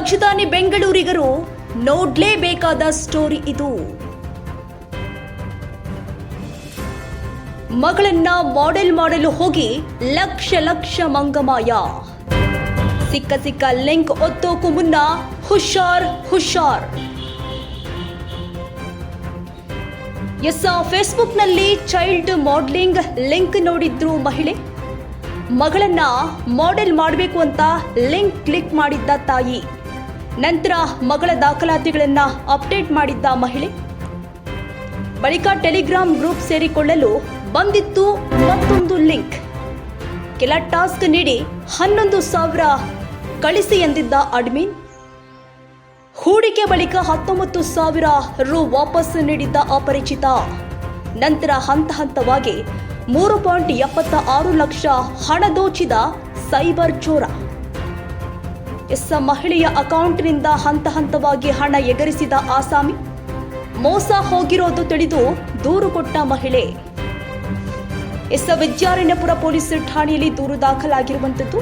ರಾಜಧಾನಿ ಬೆಂಗಳೂರಿಗರು ನೋಡ್ಲೇಬೇಕಾದ ಸ್ಟೋರಿ ಇದು. ಮಗಳನ್ನ ಮಾಡೆಲ್ ಮಾಡಲು ಹೋಗಿ ಲಕ್ಷ ಮಂಗಮಾಯ. ಸಿಕ್ಕ ಲಿಂಕ್ ಒತ್ತೋಕು ಮುನ್ನ ಹುಷಾರ್. ಫೇಸ್ಬುಕ್ನಲ್ಲಿ ಚೈಲ್ಡ್ ಮಾಡೆಲಿಂಗ್ ಲಿಂಕ್ ನೋಡಿದ್ರು ಮಹಿಳೆ. ಮಗಳನ್ನ ಮಾಡೆಲ್ ಮಾಡಬೇಕು ಅಂತ ಲಿಂಕ್ ಕ್ಲಿಕ್ ಮಾಡಿದ್ದ ತಾಯಿ. ನಂತರ ಮಗಳ ದಾಖಲಾತಿಗಳನ್ನ ಅಪ್ಡೇಟ್ ಮಾಡಿದ್ದ ಮಹಿಳೆ. ಬಳಿಕ ಟೆಲಿಗ್ರಾಮ್ ಗ್ರೂಪ್ ಸೇರಿಕೊಳ್ಳಲು ಬಂದಿತ್ತು ಮತ್ತೊಂದು ಲಿಂಕ್. ಕೆಲ ಟಾಸ್ಕ್ ನೀಡಿ 11,000 ಕಳಿಸಿ ಎಂದಿದ್ದ ಅಡ್ಮಿನ್. ಹೂಡಿಕೆ ಬಳಿಕ 19,000 ರು ವಾಪಸ್ ನೀಡಿದ್ದ ಅಪರಿಚಿತ. ನಂತರ ಹಂತವಾಗಿ 3.76 ಲಕ್ಷ ಹಣ ದೋಚಿದ ಸೈಬರ್ ಚೋರ. ಮಹಿಳೆಯ ಅಕೌಂಟ್ನಿಂದ ಹಂತವಾಗಿ ಹಣ ಎಗರಿಸಿದ ಆಸಾಮಿ. ಮೋಸ ಹೋಗಿರೋದು ತಿಳಿದು ದೂರು ಕೊಟ್ಟ ಮಹಿಳೆ. ವಿದ್ಯಾರಣ್ಯಪುರ ಪೊಲೀಸ್ ಠಾಣೆಯಲ್ಲಿ ದೂರು ದಾಖಲಾಗಿರುವಂತದ್ದು.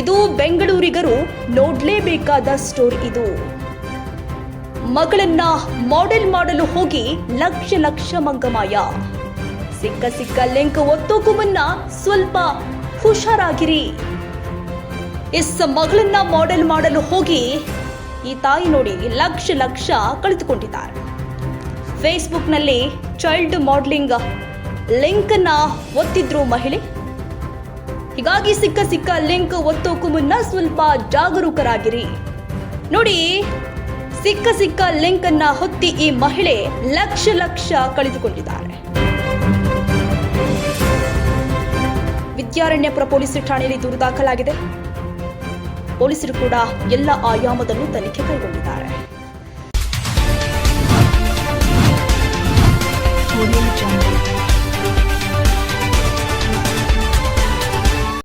ಇದು ಬೆಂಗಳೂರಿಗರು ನೋಡ್ಲೇಬೇಕಾದ ಸ್ಟೋರಿ ಇದು. ಮಗಳನ್ನ ಮಾಡೆಲ್ ಮಾಡಲು ಹೋಗಿ ಲಕ್ಷ ಮಂಗಮಾಯ. ಸಿಕ್ಕ ಲಿಂಕ್ ಒತ್ತೋಕು ಮುನ್ನ ಸ್ವಲ್ಪ ಹುಷಾರಾಗಿರಿ. ಮಗಳನ್ನ ಮಾಡೆಲ್ ಮಾಡಲು ಹೋಗಿ ಈ ತಾಯಿ ನೋಡಿ ಲಕ್ಷ ಕಳೆದುಕೊಂಡಿದ್ದಾರೆ. ಫೇಸ್ಬುಕ್ನಲ್ಲಿ ಚೈಲ್ಡ್ ಮಾಡೆಲಿಂಗ್ ಲಿಂಕ್ ಅನ್ನ ಒತ್ತಿದ್ರು ಮಹಿಳೆ. ಹೀಗಾಗಿ ಸಿಕ್ಕ ಲಿಂಕ್ ಒತ್ತೋಕು ಮುನ್ನ ಸ್ವಲ್ಪ ಜಾಗರೂಕರಾಗಿರಿ. ನೋಡಿ, ಸಿಕ್ಕ ಲಿಂಕ್ ಅನ್ನ ಹೊತ್ತಿ ಈ ಮಹಿಳೆ ಲಕ್ಷ ಕಳೆದುಕೊಂಡಿದ್ದಾರೆ. ವಿದ್ಯಾರಣ್ಯಪುರ ಪೊಲೀಸ್ ಠಾಣೆಯಲ್ಲಿ ದೂರು ದಾಖಲಾಗಿದೆ. ಪೊಲೀಸರು ಕೂಡ ಎಲ್ಲ ಆಯಾಮದಲ್ಲೂ ತನಿಖೆ ಕೈಗೊಂಡಿದ್ದಾರೆ.